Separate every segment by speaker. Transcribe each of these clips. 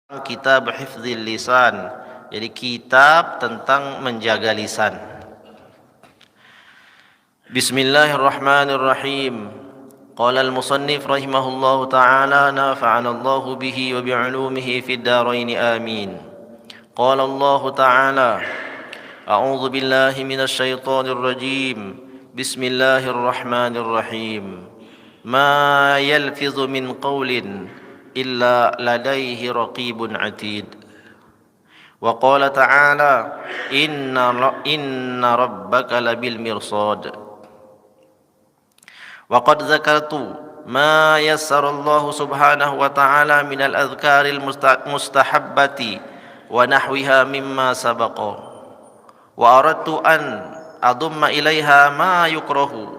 Speaker 1: Kitab Hifdzil Lisan, jadi kitab tentang menjaga lisan. Bismillahirrahmanirrahim. Qala al-musannif rahimahullahu ta'ala, nafa'ana Allahu bihi wa bi'ulumihi fid dharain amin. Qala Allah ta'ala, a'udzu billahi minasy syaithanir rajim. Bismillahirrahmanirrahim. Ma yalfizu min qawlin illa ladaihi raqibun atid. Wa qala ta'ala, inna rabbaka labil mirsad. Wa qad zakartu ma yassara Allah subhanahu wa ta'ala min al-adhkaril mustahabbati wa nahwiha mimma sabaqa. Wa aradtu an adumma ilaiha ma yukrahu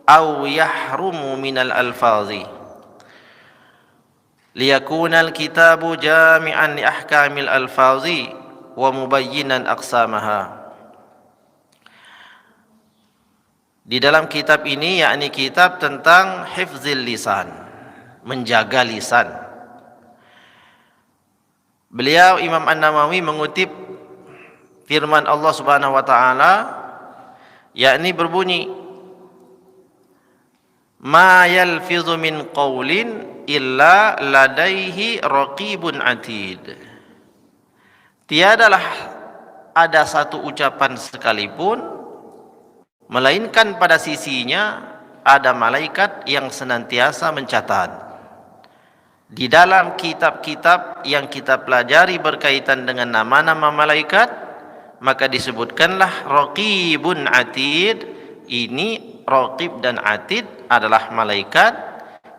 Speaker 1: aw yahrumu min al-alfazi liyakuna al-kitabu jami'an li ahkamil alfazi wa mubayyinan aqsamaha. Di dalam kitab ini, yakni kitab tentang hifzil lisan, menjaga lisan, beliau Imam An-Nawawi mengutip firman Allah Subhanahu wa taala, yakni berbunyi, ma yalfizu min qawlin illa ladaihi raqibun atid. Tiadalah ada satu ucapan sekalipun melainkan pada sisinya ada malaikat yang senantiasa mencatat. Di dalam kitab-kitab yang kita pelajari berkaitan dengan nama-nama malaikat, maka disebutkanlah raqibun atid. Ini raqib dan atid adalah malaikat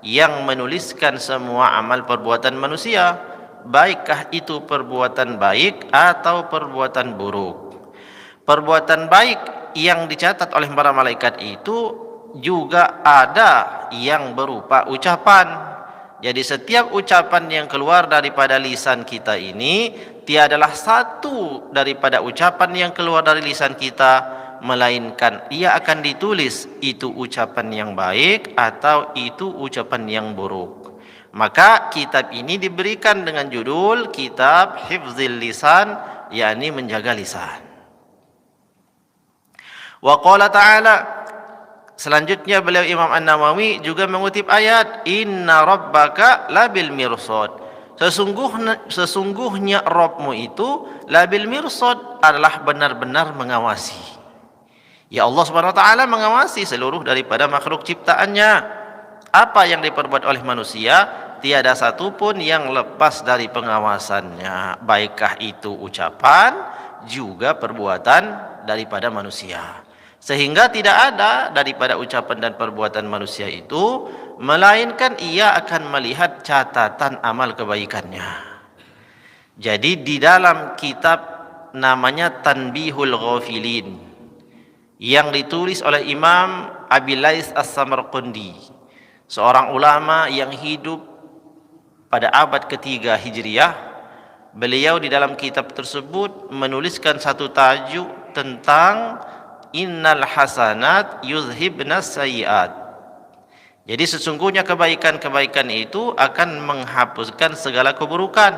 Speaker 1: yang menuliskan semua amal perbuatan manusia, baikkah itu perbuatan baik atau perbuatan buruk. Perbuatan baik yang dicatat oleh para malaikat itu juga ada yang berupa ucapan. Jadi setiap ucapan yang keluar daripada lisan kita ini, tiadalah satu daripada ucapan yang keluar dari lisan kita melainkan ia akan ditulis itu ucapan yang baik atau itu ucapan yang buruk. Maka kitab ini diberikan dengan judul Kitab Hifdzil Lisan, yakni menjaga lisan. Wa qala ta'ala, selanjutnya beliau Imam An-Nawawi juga mengutip ayat, inna rabbaka labil mirsad. Sesungguhnya Rabbmu itu labil mirsad, adalah benar-benar mengawasi. Ya, Allah Subhanahu wa taala mengawasi seluruh daripada makhluk ciptaannya. Apa yang diperbuat oleh manusia, tiada satu pun yang lepas dari pengawasannya, baikkah itu ucapan juga perbuatan daripada manusia. Sehingga tidak ada daripada ucapan dan perbuatan manusia itu melainkan ia akan melihat catatan amal kebaikannya. Jadi di dalam kitab namanya Tanbihul Ghafilin, yang ditulis oleh Imam Abi Lais As-Samarqandi, seorang ulama yang hidup pada abad ketiga Hijriah. Beliau di dalam kitab tersebut menuliskan satu tajuk tentang innal hasanat yuzhibnas sayyiat. Jadi sesungguhnya kebaikan-kebaikan itu akan menghapuskan segala keburukan.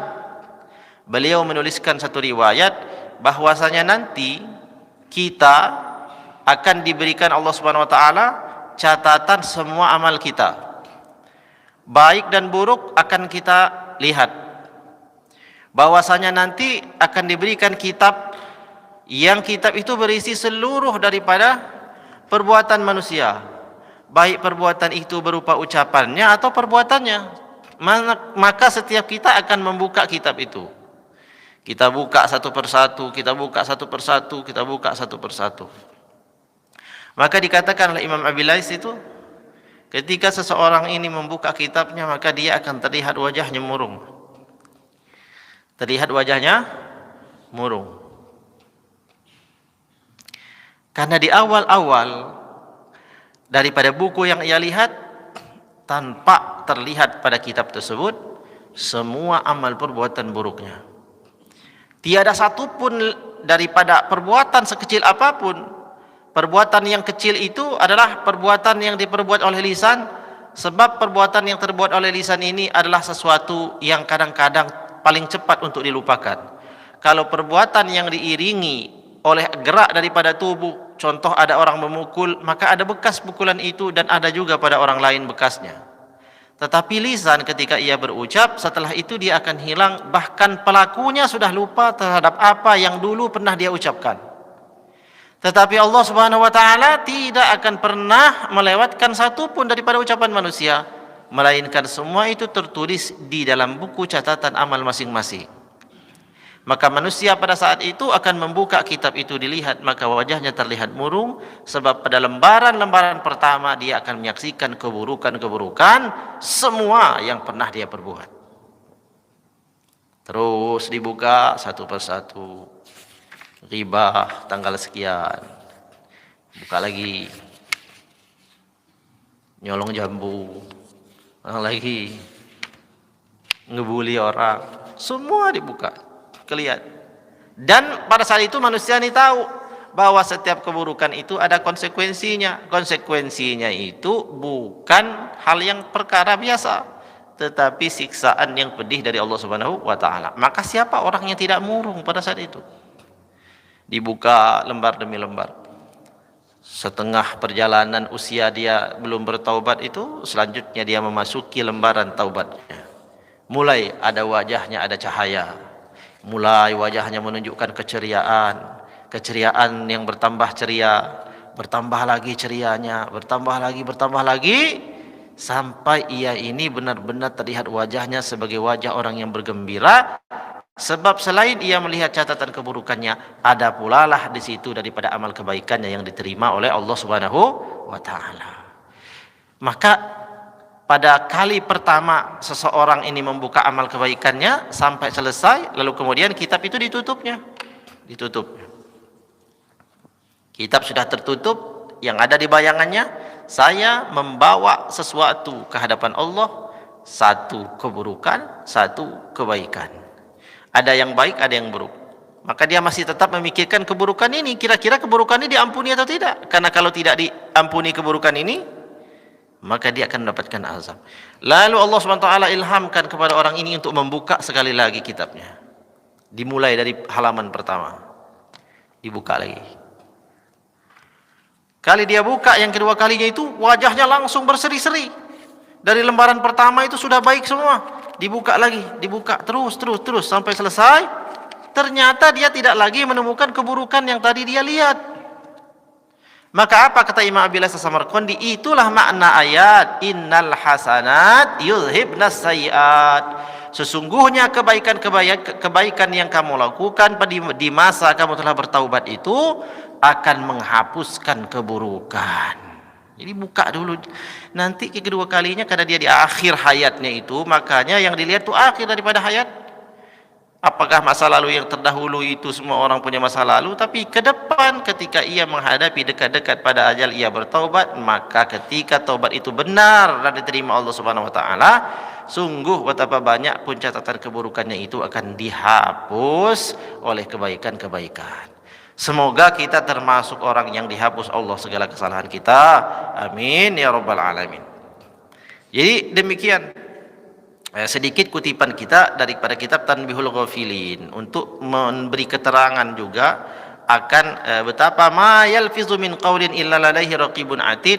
Speaker 1: Beliau menuliskan satu riwayat bahwasanya nanti kita akan diberikan Allah Subhanahu wa taala catatan semua amal kita. Baik dan buruk akan kita lihat. Bahwasanya nanti akan diberikan kitab, yang kitab itu berisi seluruh daripada perbuatan manusia. Baik perbuatan itu berupa ucapannya atau perbuatannya. Maka setiap kita akan membuka kitab itu. Kita buka satu persatu, kita buka satu persatu, kita buka satu persatu. Maka dikatakan oleh Imam Abi Lais itu, ketika seseorang ini membuka kitabnya, maka dia akan terlihat wajahnya murung. Terlihat wajahnya murung. Karena di awal-awal daripada buku yang ia lihat, tanpa terlihat pada kitab tersebut semua amal perbuatan buruknya. Tiada satu pun daripada perbuatan sekecil apapun. Perbuatan yang kecil itu adalah perbuatan yang diperbuat oleh lisan, sebab perbuatan yang terbuat oleh lisan ini adalah sesuatu yang kadang-kadang paling cepat untuk dilupakan. Kalau perbuatan yang diiringi oleh gerak daripada tubuh, contoh ada orang memukul, maka ada bekas pukulan itu dan ada juga pada orang lain bekasnya. Tetapi lisan ketika ia berucap, setelah itu dia akan hilang, bahkan pelakunya sudah lupa terhadap apa yang dulu pernah dia ucapkan. Tetapi Allah Subhanahu wa taala tidak akan pernah melewatkan satu pun daripada ucapan manusia, melainkan semua itu tertulis di dalam buku catatan amal masing-masing. Maka manusia pada saat itu akan membuka kitab itu dilihat, maka wajahnya terlihat murung, sebab pada lembaran-lembaran pertama dia akan menyaksikan keburukan-keburukan semua yang pernah dia perbuat. Terus dibuka satu persatu. Ghibah tanggal sekian, buka lagi. Nyolong jambu, lagi ngebuli orang, semua dibuka, kelihatan. Dan pada saat itu manusia ini tahu bahwa setiap keburukan itu ada konsekuensinya. Konsekuensinya itu bukan hal yang perkara biasa, tetapi siksaan yang pedih dari Allah Subhanahu wa taala. Maka siapa orang yang tidak murung pada saat itu? Dibuka lembar demi lembar. Setengah perjalanan usia dia belum bertaubat itu, selanjutnya dia memasuki lembaran taubatnya. Mulai ada wajahnya, ada cahaya. Mulai wajahnya menunjukkan keceriaan, keceriaan yang bertambah ceria, bertambah lagi cerianya, bertambah lagi, sampai ia ini benar-benar terlihat wajahnya sebagai wajah orang yang bergembira. Sebab selain ia melihat catatan keburukannya, ada pula lah di situ daripada amal kebaikannya yang diterima oleh Allah Subhanahu wa taala. Maka pada kali pertama seseorang ini membuka amal kebaikannya sampai selesai, lalu kemudian kitab itu ditutupnya. Kitab sudah tertutup, yang ada di bayangannya saya membawa sesuatu ke hadapan Allah, satu keburukan, satu kebaikan. Ada yang baik, ada yang buruk. Maka dia masih tetap memikirkan keburukan ini. Kira-kira keburukan ini diampuni atau tidak? Karena kalau tidak diampuni keburukan ini, maka dia akan mendapatkan azab. Lalu Allah SWT ilhamkan kepada orang ini untuk membuka sekali lagi kitabnya. Dimulai dari halaman pertama. Dibuka lagi. Kali dia buka, yang kedua kalinya itu wajahnya langsung berseri-seri. Dari lembaran pertama itu sudah baik semua. Dibuka lagi, dibuka terus sampai selesai. Ternyata dia tidak lagi menemukan keburukan yang tadi dia lihat. Maka apa kata Imam Abilas As-Samarqandi? Itulah makna ayat innal hasanat yuzhibnas sayiat. Sesungguhnya kebaikan yang kamu lakukan di masa kamu telah bertaubat itu akan menghapuskan keburukan. Jadi buka dulu. Nanti kedua kalinya karena dia di akhir hayatnya itu, makanya yang dilihat itu akhir daripada hayat. Apakah masa lalu yang terdahulu itu semua orang punya masa lalu, tapi ke depan ketika ia menghadapi dekat-dekat pada ajal ia bertaubat, maka ketika taubat itu benar dan diterima Allah Subhanahu wa taala, sungguh betapa banyak pun catatan keburukannya itu akan dihapus oleh kebaikan-kebaikan. Semoga kita termasuk orang yang dihapus Allah segala kesalahan kita. Amin ya rabbal alamin. Jadi demikian sedikit kutipan kita daripada kitab Tanbihul Ghafilin untuk memberi keterangan juga akan betapa ma yalfizu min qaulin illa ladaihi raqibun atid.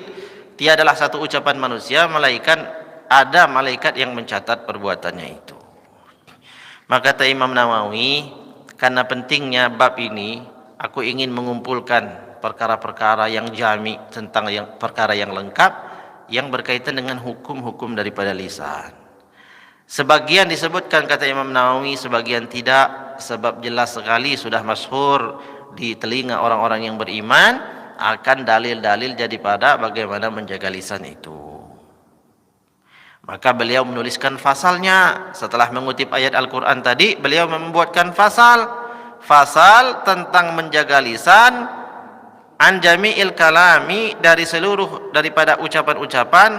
Speaker 1: Tiadalah satu ucapan manusia melainkan ada malaikat yang mencatat perbuatannya itu. Maka kata Imam Nawawi, karena pentingnya bab ini, aku ingin mengumpulkan perkara-perkara yang jami tentang perkara yang lengkap yang berkaitan dengan hukum-hukum daripada lisan. Sebagian disebutkan kata Imam Nawawi, sebagian tidak, sebab jelas sekali sudah masyhur di telinga orang-orang yang beriman akan dalil-dalil daripada bagaimana menjaga lisan itu. Maka beliau menuliskan fasalnya. Setelah mengutip ayat Al-Quran tadi, beliau membuatkan fasal tentang menjaga lisan an jami'il kalami, dari seluruh daripada ucapan-ucapan,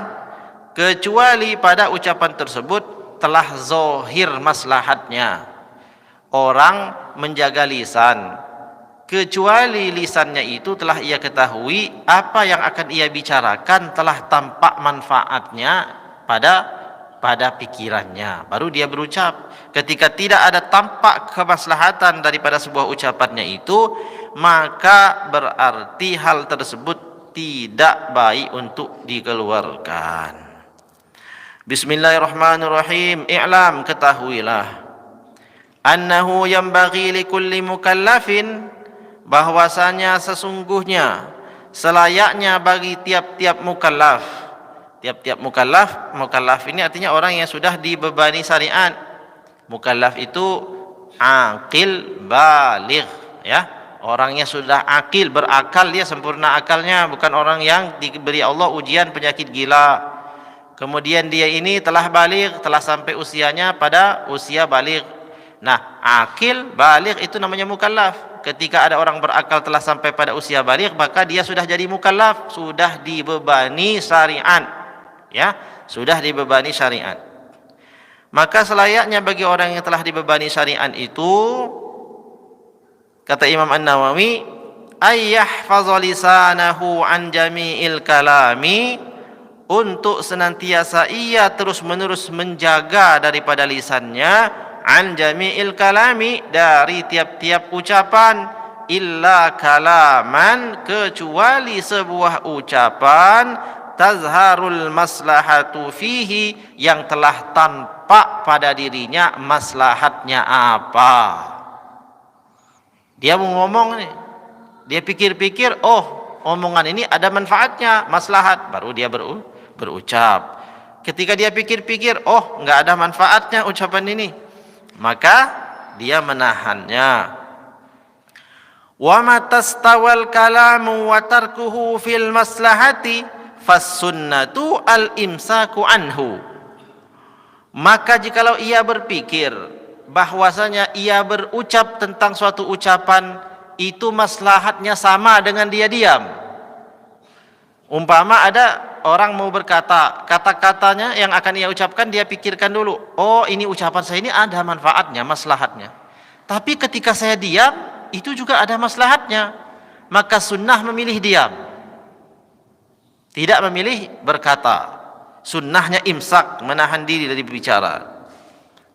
Speaker 1: kecuali pada ucapan tersebut telah zahir maslahatnya. Orang menjaga lisan kecuali lisannya itu telah ia ketahui apa yang akan ia bicarakan telah tampak manfaatnya pada pikirannya, baru dia berucap. ketika tidak ada tampak kemaslahatan daripada sebuah ucapannya itu, maka berarti hal tersebut tidak baik untuk dikeluarkan. Bismillahirrahmanirrahim. I'lam, ketahuilah, annahu yanbaghi likulli mukallafin, bahwasanya sesungguhnya selayaknya bagi tiap-tiap mukallaf. Tiap-tiap mukallaf, mukallaf ini artinya orang yang sudah dibebani syariat. Mukallaf itu aqil baligh, ya. Orangnya sudah akil, berakal, dia sempurna akalnya, bukan orang yang diberi Allah ujian penyakit gila. Kemudian dia ini telah baligh, telah sampai usianya pada usia baligh. Nah, akil baligh itu namanya mukallaf. Ketika ada orang berakal telah sampai pada usia baligh, maka dia sudah jadi mukallaf, sudah dibebani syariat, ya, sudah dibebani syariat. Maka selayaknya bagi orang yang telah dibebani syariat itu, kata Imam An-Nawawi, ayyahfaza lisanahu an jami'il kalami, untuk senantiasa ia terus-menerus menjaga daripada lisannya, an jami'il kalami, dari tiap-tiap ucapan, illa kalaman, kecuali sebuah ucapan, tazharul maslahatu fihi, yang telah tampak pada dirinya maslahatnya apa. Dia mau ngomong nih, dia pikir-pikir, oh omongan ini ada manfaatnya, maslahat, baru dia berucap. Ketika dia pikir-pikir, oh enggak ada manfaatnya ucapan ini, maka dia menahannya. Wa matastawal kalamu wa tarkuhu fil maslahati fassunnatu al-imsaku anhu. Maka jikalau ia berpikir bahwasanya ia berucap tentang suatu ucapan itu maslahatnya sama dengan dia diam. Umpama ada orang mau berkata, kata-katanya yang akan ia ucapkan dia pikirkan dulu, oh ini ucapan saya ini ada manfaatnya, maslahatnya. Tapi ketika saya diam, itu juga ada maslahatnya. Maka sunnah memilih diam, tidak memilih berkata. Sunnahnya imsak, menahan diri dari berbicara.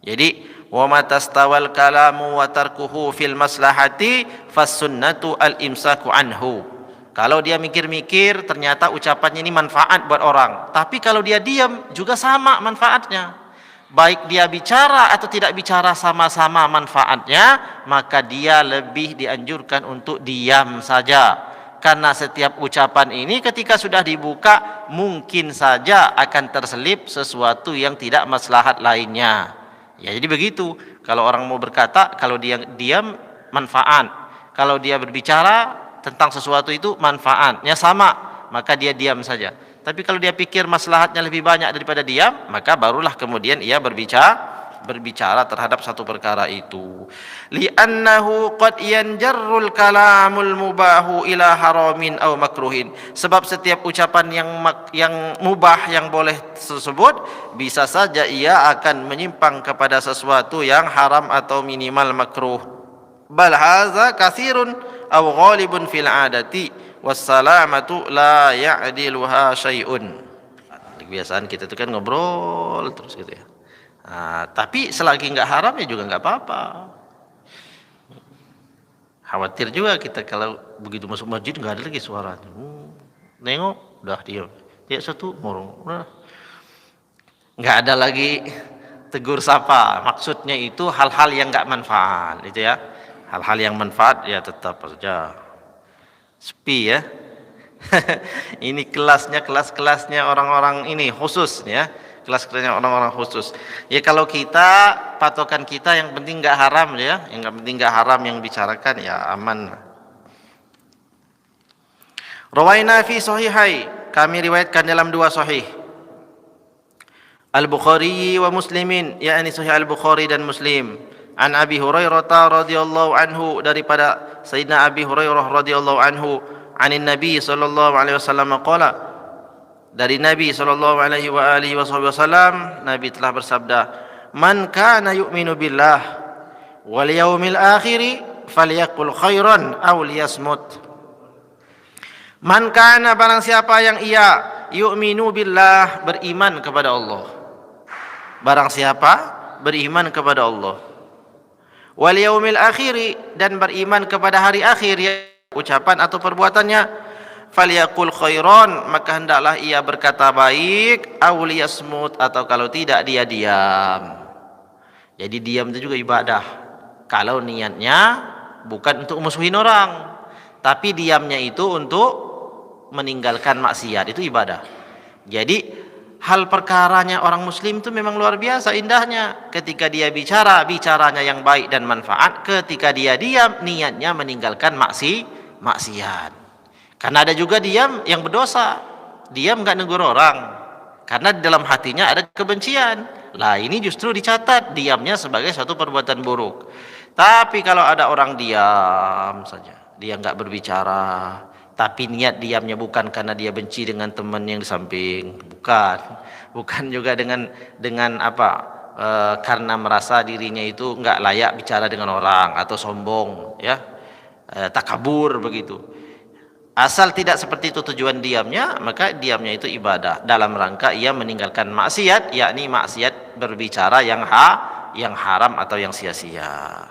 Speaker 1: Jadi, wa matastawal kalamu wa tarkuhu fil maslahati fassunnatu al-imsaku anhu. Kalau dia mikir-mikir, ternyata ucapannya ini manfaat buat orang. Tapi kalau dia diam, juga sama manfaatnya. Baik dia bicara atau tidak bicara, sama-sama manfaatnya, maka dia lebih dianjurkan untuk diam saja. Karena setiap ucapan ini ketika sudah dibuka, mungkin saja akan terselip sesuatu yang tidak maslahat lainnya. Ya, jadi begitu. Kalau orang mau berkata, kalau dia diam, manfaat. Kalau dia berbicara tentang sesuatu itu manfaatnya sama, maka dia diam saja. Tapi kalau dia pikir maslahatnya lebih banyak daripada diam, maka barulah kemudian ia berbicara terhadap satu perkara itu. Li'annahu qad yanjarrul kalamul mubahu ila haramin aw makruhin. Sebab setiap ucapan yang mubah, yang boleh tersebut, bisa saja ia akan menyimpang kepada sesuatu yang haram atau minimal makruh. Bal hadza katsirun aw ghalibun fil adati wassalamatu la ya'diluha syai'un. Kebiasaan kita itu kan ngobrol terus gitu ya. Tapi selagi enggak haram ya juga enggak apa-apa. Khawatir juga kita kalau begitu masuk masjid enggak ada lagi suaranya. Nengok udah diam. Ya satu murung. Enggak ada lagi tegur sapa. Maksudnya itu hal-hal yang enggak manfaat, itu ya. Hal-hal yang manfaat ya tetap saja. Sepi ya. Ini kelas-kelasnya orang-orang ini khusus ya. Kelas-kelasnya orang-orang khusus. Ya kalau kita, patokan kita yang penting enggak haram ya. Yang penting enggak haram yang bicarakan ya aman. Rawaina fi sahihai, kami riwayatkan dalam dua sahih. Al-Bukhari wa Muslimin, yakni sahih Al-Bukhari dan Muslim. An Abi Hurairah radhiyallahu anhu, daripada Sayyidina Abi Hurairah radhiyallahu anhu, anin Nabi sallallahu alaihi wasallam qala, dari Nabi sallallahu alaihi wa alihi wasallam, Nabi telah bersabda, man kana yu'minu billah wal yaumil akhir falyaqul khairan aw liyasmut. Man kana, barang siapa yang ia yu'minu billah, beriman kepada Allah. Barang siapa beriman kepada Allah. Wal yaumil akhiri, dan beriman kepada hari akhir, ya ucapan atau perbuatannya. Falyaqul khairan, maka hendaklah ia berkata baik, aw liyasmut, atau kalau tidak dia diam. Jadi diam itu juga ibadah. Kalau niatnya bukan untuk musuhin orang, tapi diamnya itu untuk meninggalkan maksiat, itu ibadah. Jadi hal perkaranya orang muslim itu memang luar biasa indahnya. Ketika dia bicara, bicaranya yang baik dan manfaat. Ketika dia diam, niatnya meninggalkan maksiat. Karena ada juga diam yang berdosa, diam nggak negur orang karena di dalam hatinya ada kebencian. Lah ini justru dicatat diamnya sebagai suatu perbuatan buruk. Tapi kalau ada orang diam saja, dia nggak berbicara, tapi niat diamnya bukan karena dia benci dengan teman yang di samping, bukan juga dengan apa, karena merasa dirinya itu nggak layak bicara dengan orang atau sombong, ya, takabur begitu. Asal tidak seperti itu tujuan diamnya, maka diamnya itu ibadah dalam rangka ia meninggalkan maksiat, yakni maksiat berbicara yang haram atau yang sia-sia.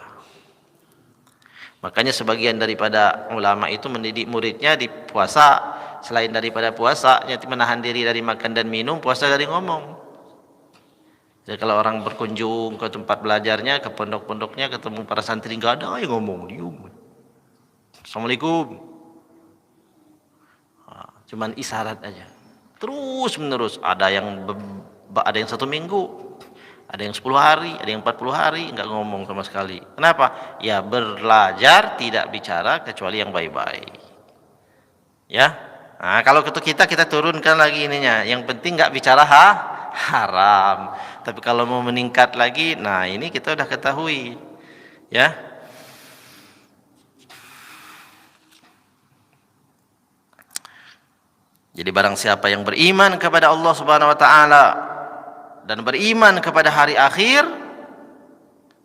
Speaker 1: Makanya sebagian daripada ulama itu mendidik muridnya di puasa, selain daripada puasa, menahan diri dari makan dan minum, puasa dari ngomong. Jadi kalau orang berkunjung ke tempat belajarnya, ke pondok-pondoknya, ketemu para santri, nggak ada yang ngomong, diam. Assalamualaikum. Cuman isyarat aja, terus menerus. Ada yang 1 minggu, ada yang 10 hari, ada yang 40 hari nggak ngomong sama sekali. Kenapa? Ya belajar tidak bicara kecuali yang baik-baik, ya. Nah, kalau kita turunkan lagi ininya, yang penting nggak bicara haram. Tapi kalau mau meningkat lagi, nah ini kita udah ketahui, ya. Jadi barang siapa yang beriman kepada Allah Subhanahu wa taala dan beriman kepada hari akhir,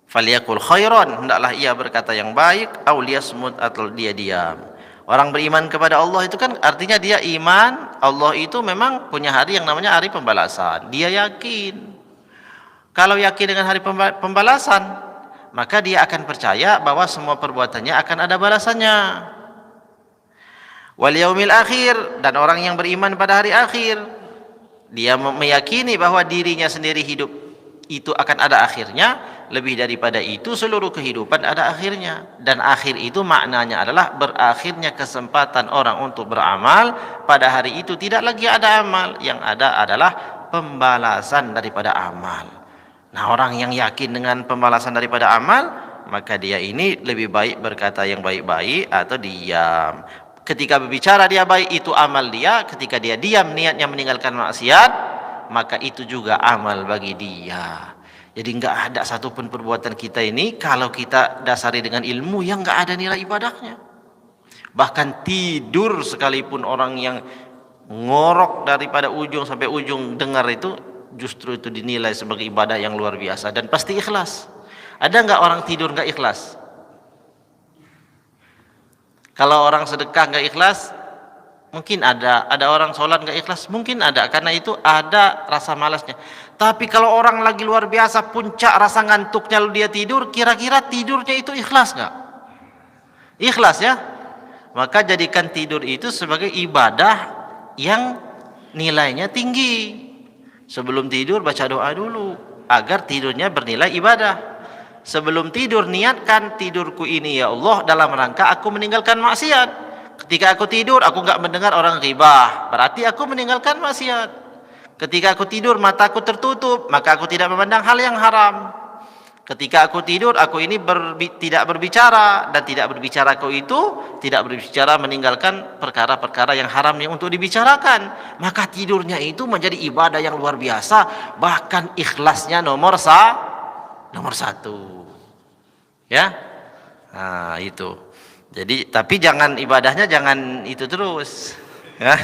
Speaker 1: falyaqul khairan, hendaklah ia berkata yang baik, aw liyasmut, atau dia diam. Orang beriman kepada Allah itu kan artinya dia iman Allah itu memang punya hari yang namanya hari pembalasan. Dia yakin. Kalau yakin dengan hari pembalasan, maka dia akan percaya bahwa semua perbuatannya akan ada balasannya. Wal yaumil akhir, dan orang yang beriman pada hari akhir, dia meyakini bahwa dirinya sendiri hidup itu akan ada akhirnya. Lebih daripada itu, seluruh kehidupan ada akhirnya, dan akhir itu maknanya adalah berakhirnya kesempatan orang untuk beramal. Pada hari itu tidak lagi ada amal, yang ada adalah pembalasan daripada amal. Nah, orang yang yakin dengan pembalasan daripada amal, maka dia ini lebih baik berkata yang baik-baik atau diam. Ketika berbicara dia baik, itu amal dia. Ketika dia diam, niatnya meninggalkan maksiat, maka itu juga amal bagi dia. Jadi enggak ada satupun perbuatan kita ini kalau kita dasari dengan ilmu yang enggak ada nilai ibadahnya. Bahkan tidur sekalipun orang yang ngorok daripada ujung sampai ujung dengar itu, justru itu dinilai sebagai ibadah yang luar biasa dan pasti ikhlas. Ada enggak orang tidur enggak ikhlas? Kalau orang sedekah nggak ikhlas, mungkin ada orang sholat nggak ikhlas, mungkin ada, karena itu ada rasa malasnya. Tapi kalau orang lagi luar biasa puncak rasa ngantuknya lalu dia tidur, kira-kira tidurnya itu ikhlas nggak? Ikhlas, ya. Maka jadikan tidur itu sebagai ibadah yang nilainya tinggi. Sebelum tidur baca doa dulu agar tidurnya bernilai ibadah. Sebelum tidur niatkan, tidurku ini ya Allah dalam rangka aku meninggalkan maksiat. Ketika aku tidur aku enggak mendengar orang ghibah, berarti aku meninggalkan maksiat. Ketika aku tidur mataku tertutup, maka aku tidak memandang hal yang haram. Ketika aku tidur aku ini tidak berbicara, dan tidak berbicara aku itu tidak berbicara meninggalkan perkara-perkara yang haram yang untuk dibicarakan. Maka tidurnya itu menjadi ibadah yang luar biasa, bahkan ikhlasnya nomor 1, ya. Nah itu. Jadi tapi jangan ibadahnya jangan itu terus, ya.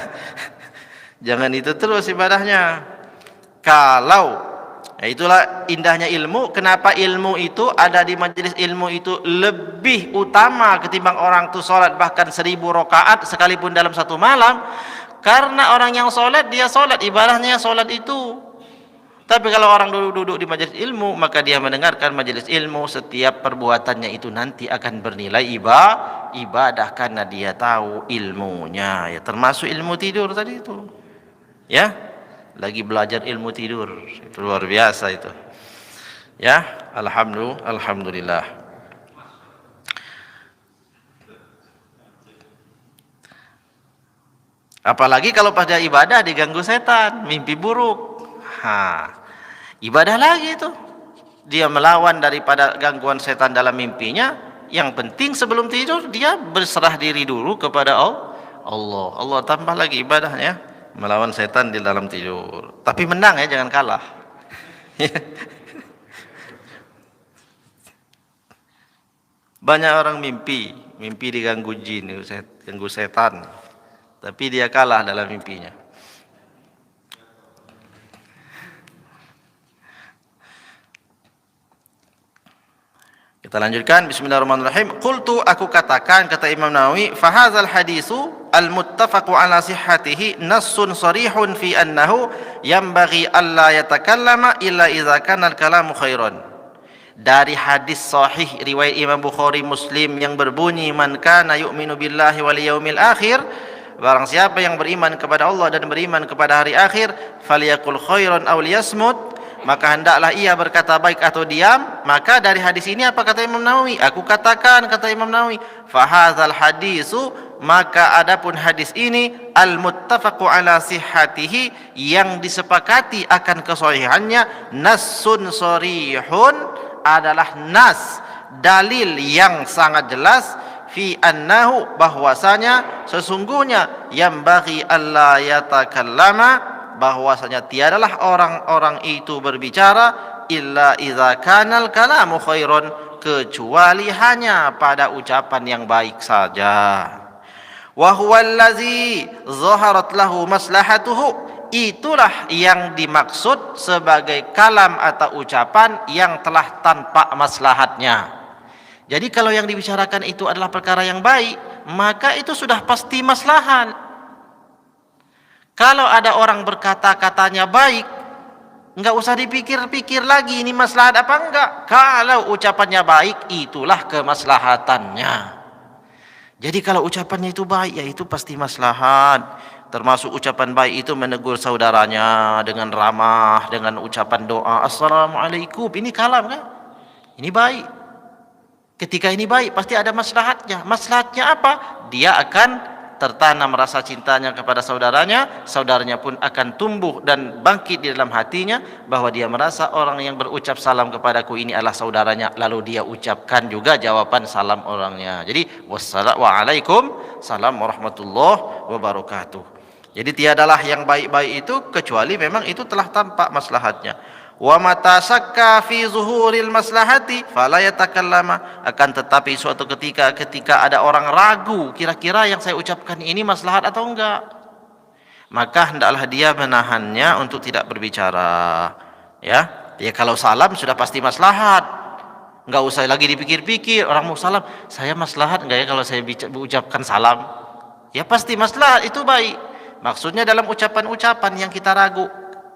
Speaker 1: Jangan itu terus ibadahnya. Kalau, ya itulah indahnya ilmu. Kenapa ilmu itu ada di majelis ilmu itu lebih utama ketimbang orang itu sholat bahkan 1000 rakaat sekalipun dalam satu malam. Karena orang yang sholat dia sholat ibadahnya sholat itu. Tapi kalau orang duduk di majelis ilmu, maka dia mendengarkan majelis ilmu, setiap perbuatannya itu nanti akan bernilai ibadah karena dia tahu ilmunya. Ya, termasuk ilmu tidur tadi itu. Ya, lagi belajar ilmu tidur. Itu luar biasa itu. Ya, alhamdulillah. Apalagi kalau pada ibadah diganggu setan, mimpi buruk. Ibadah lagi itu. Dia melawan daripada gangguan setan dalam mimpinya. Yang penting sebelum tidur dia berserah diri dulu kepada Allah. Allah tambah lagi ibadahnya, melawan setan di dalam tidur. Tapi menang ya, jangan kalah. Banyak orang mimpi diganggu jin, ganggu setan. Tapi dia kalah dalam mimpinya. Kita lanjutkan, bismillahirrahmanirrahim. Qultu, aku katakan, kata Imam Nawawi, fahadzal hadisu al-muttafaqu ala sihhatihi nassun sarihun fi annahu yanbaghi alla yatakallama illa idza kana al-kalamu khairan. Dari hadis sahih riwayat Imam Bukhari Muslim yang berbunyi, man kana yu'minu billahi wal yawmil akhir, barang siapa yang beriman kepada Allah dan beriman kepada hari akhir, falyakul khairan aw liyasmut, maka hendaklah ia berkata baik atau diam. Maka dari hadis ini apa kata Imam Nawawi? Aku katakan, kata Imam Nawawi, fahadzal hadisu, maka adapun hadis ini al-muttafaqu ala sihhatihi, yang disepakati akan kesahihannya, nassun sarihun, adalah nas, dalil yang sangat jelas, fi annahu, bahwasanya sesungguhnya, yang bagi alla yatakallama, bahwasanya tiadalah orang-orang itu berbicara illa idza kanal kalamu khairan, kecuali hanya pada ucapan yang baik saja. Wa huwa allazi zaharat lahu maslahatuhu, itulah yang dimaksud sebagai kalam atau ucapan yang telah tampak maslahatnya. Jadi kalau yang dibicarakan itu adalah perkara yang baik, maka itu sudah pasti maslahat. Kalau ada orang berkata-katanya baik, enggak usah dipikir-pikir lagi ini maslahat apa enggak. Kalau ucapannya baik, itulah kemaslahatannya. Jadi kalau ucapannya itu baik, ya itu pasti maslahat. Termasuk ucapan baik itu menegur saudaranya dengan ramah, dengan ucapan doa, assalamualaikum. Ini kalam kan? Ini baik. Ketika ini baik, pasti ada maslahatnya. Maslahatnya apa? Dia akan tertanam rasa cintanya kepada saudaranya, saudaranya pun akan tumbuh dan bangkit di dalam hatinya bahwa dia merasa orang yang berucap salam kepadaku ini adalah saudaranya, lalu dia ucapkan juga jawaban salam orangnya. Jadi wassalamualaikum salam warahmatullahi wabarakatuh. Jadi tiadalah yang baik-baik itu kecuali memang itu telah tampak maslahatnya. Wa mata syakka fi zuhuril maslahati fala yatakallama, akan tetapi suatu ketika ada orang ragu, kira-kira yang saya ucapkan ini maslahat atau enggak, maka hendaklah dia menahannya untuk tidak berbicara. Ya kalau salam sudah pasti maslahat, enggak usah lagi dipikir-pikir. Orang mau salam, saya maslahat enggak ya kalau saya ucapkan salam? Ya pasti maslahat, itu baik. Maksudnya dalam ucapan-ucapan yang kita ragu,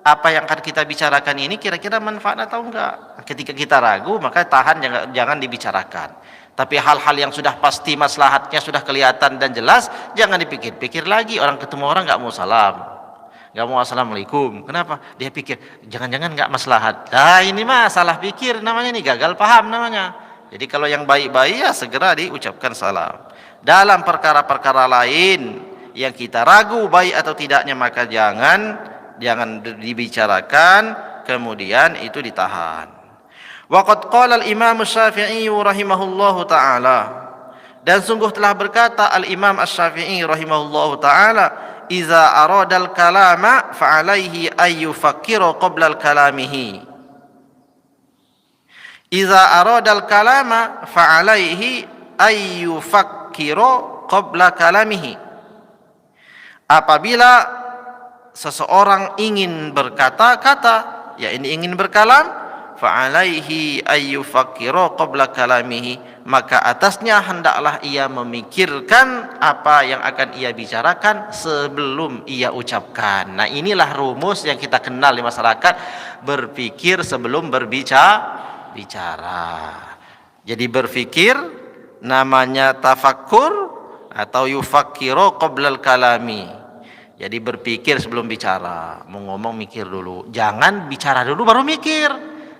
Speaker 1: apa yang akan kita bicarakan ini kira-kira manfaat atau enggak. Ketika kita ragu, maka tahan, jangan dibicarakan. Tapi hal-hal yang sudah pasti maslahatnya sudah kelihatan dan jelas, jangan dipikir-pikir lagi. Orang ketemu orang enggak mau salam, enggak mau assalamualaikum. Kenapa? Dia pikir jangan-jangan enggak maslahat. Nah ini mah salah pikir namanya, nih gagal paham namanya. Jadi kalau yang baik-baik ya segera diucapkan salam. Dalam perkara-perkara lain yang kita ragu baik atau tidaknya, maka jangan dibicarakan, kemudian itu ditahan. Waqad qala al-Imam Asy-Syafi'i rahimahullahu taala, dan sungguh telah berkata al-Imam Asy-Syafi'i rahimahullahu taala, iza aradal kalama fa alaihi ay yufakkiru qabla kalamihi. Iza aradal kalama fa alaihi ay yufakkiru qabla kalamihi. Apabila seseorang ingin berkata-kata, ya ini ingin berkalam, fa'alaihi ayyufakkira qabla kalamihi, maka atasnya hendaklah ia memikirkan apa yang akan ia bicarakan sebelum ia ucapkan. Nah, inilah rumus yang kita kenal di masyarakat, berpikir sebelum bicara. Jadi berpikir namanya tafakkur atau yufakkiru qablal kalami. Jadi berpikir sebelum bicara, mau ngomong mikir dulu, jangan bicara dulu baru mikir.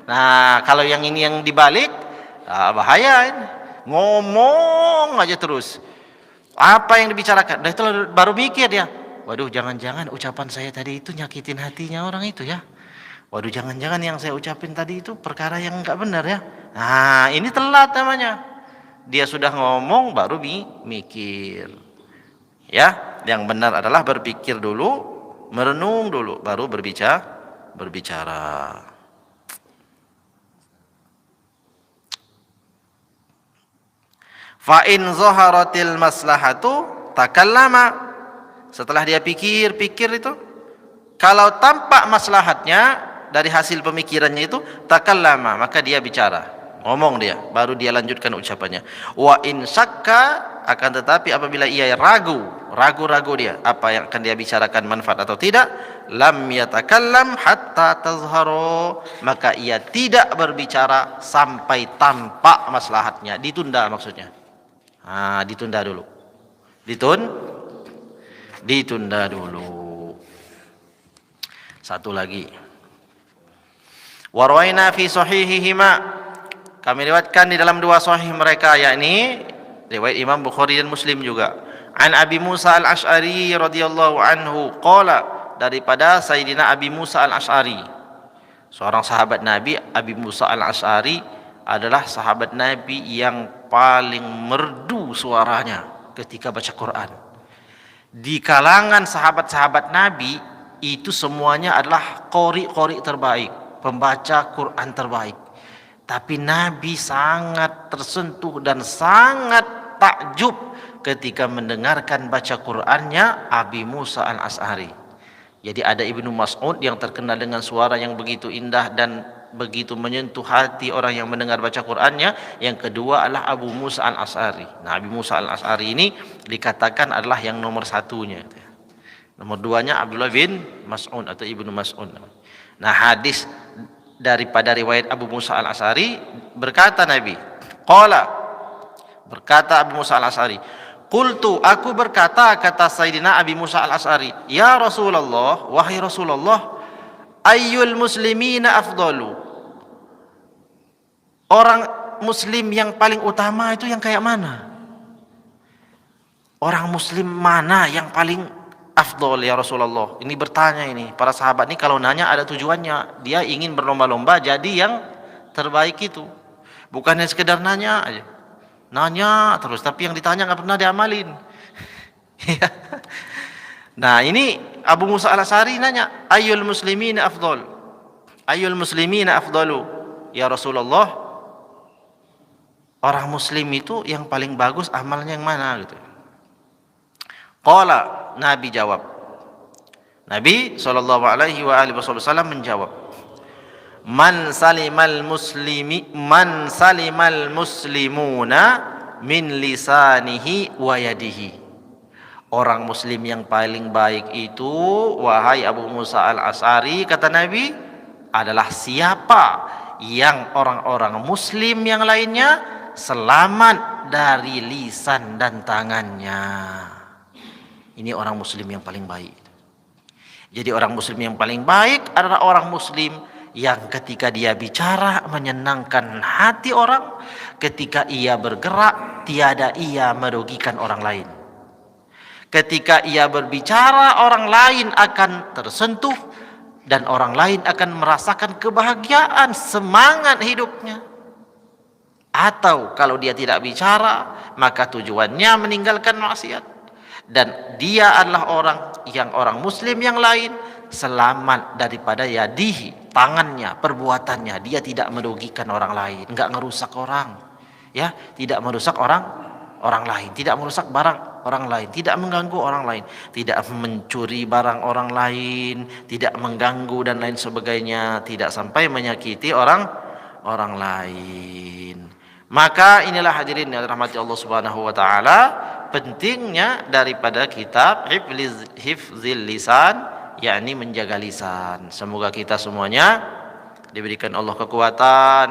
Speaker 1: Nah, kalau yang ini yang dibalik, bahaya ini. Ngomong aja terus. Apa yang dibicarakan? Nah, itu baru mikir ya. Waduh, jangan-jangan ucapan saya tadi itu nyakitin hatinya orang itu ya. Waduh, jangan-jangan yang saya ucapin tadi itu perkara yang enggak benar ya. Nah, ini telat namanya. Dia sudah ngomong baru mikir. Ya, yang benar adalah berpikir dulu, merenung dulu, baru berbicara. Fa in zaharatil maslahatu takallama. Setelah dia pikir itu, kalau tampak maslahatnya dari hasil pemikirannya itu, takallama, maka dia bicara, ngomong dia, baru dia lanjutkan ucapannya. Wa in syakka, akan tetapi apabila ia ragu dia apa yang akan dia bicarakan manfaat atau tidak, lam yatakallam hatta tazharu, maka ia tidak berbicara sampai tampak maslahatnya, ditunda maksudnya. Ditunda dulu. Ditunda dulu. Satu lagi. Warwaina fi sahihihima, kami riwayatkan di dalam dua sahih mereka, yakni riwayat Imam Bukhari dan Muslim juga. An Abi Musa al-Ash'ari radhiyallahu anhu qala, daripada Sayyidina Abi Musa al-Ash'ari, seorang sahabat Nabi. Abi Musa al-Ash'ari adalah sahabat Nabi yang paling merdu suaranya ketika baca Quran. Di kalangan sahabat-sahabat Nabi itu semuanya adalah qori terbaik, pembaca Quran terbaik. Tapi Nabi sangat tersentuh dan sangat takjub ketika mendengarkan baca Qur'annya Abi Musa al-Ash'ari. Jadi ada Ibnu Mas'ud yang terkenal dengan suara yang begitu indah dan begitu menyentuh hati orang yang mendengar baca Qur'annya. Yang kedua adalah Abu Musa al-Ash'ari. Nah, Abi Musa al-Ash'ari ini dikatakan adalah yang nomor satunya. Nomor duanya Abdullah bin Mas'ud atau Ibnu Mas'ud. Nah, hadis daripada riwayat Abu Musa al-Ash'ari, berkata Nabi, berkata Abu Musa al-Ash'ari, qultu, aku berkata, kata Sayyidina Abi Musa al-Ash'ari, ya Rasulullah, wahai Rasulullah, ayyul muslimina afdalu, orang muslim yang paling utama itu yang kayak mana? Orang muslim mana yang paling afdol ya Rasulullah? Ini bertanya ini. Para sahabat ini kalau nanya ada tujuannya. Dia ingin berlomba-lomba jadi yang terbaik itu. Bukannya sekedar nanya aja. Nanya terus, tapi yang ditanya nggak pernah diamalin. Nah, ini Abu Musa al-Ash'ari nanya, ayyul muslimina afdol? Ayyul muslimina afdalu? Ya Rasulullah, orang muslim itu yang paling bagus amalnya yang mana gitu. Qala, Nabi jawab. Nabi sallallahu alaihi wasallam menjawab, man salimal muslimuna min lisanihi wa yadihi. Orang muslim yang paling baik itu, wahai Abu Musa al-Ash'ari, kata Nabi, adalah siapa yang orang-orang muslim yang lainnya selamat dari lisan dan tangannya. Ini orang muslim yang paling baik. Jadi orang muslim yang paling baik adalah orang muslim yang ketika dia bicara menyenangkan hati orang, ketika ia bergerak tiada ia merugikan orang lain. Ketika ia berbicara orang lain akan tersentuh dan orang lain akan merasakan kebahagiaan, semangat hidupnya. Atau kalau dia tidak bicara, maka tujuannya meninggalkan maksiat. Dan dia adalah orang muslim yang lain selamat daripada yadihi, tangannya, perbuatannya. Dia tidak merugikan orang lain, enggak ngerusak orang, ya, tidak merusak orang lain, tidak merusak barang orang lain, tidak mengganggu orang lain, tidak mencuri barang orang lain, tidak mengganggu dan lain sebagainya, tidak sampai menyakiti orang orang lain. Maka inilah hadirin yang dirahmati Allah Subhanahu wa taala, pentingnya daripada kitab Hifzil Lisan, yakni menjaga lisan. Semoga kita semuanya diberikan Allah kekuatan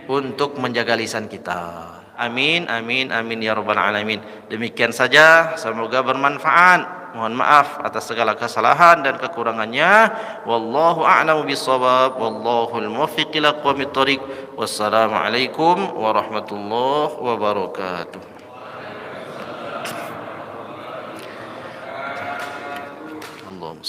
Speaker 1: untuk menjaga lisan kita. Amin, amin, amin ya rabbal alamin. Demikian saja, semoga bermanfaat. Mohon maaf atas segala kesalahan dan kekurangannya. Wallahu a'lamu bissawab. Wallahul muwaffiq ila aqwamit thoriq. Wassalamualaikum warahmatullahi wabarakatuh. Allahumma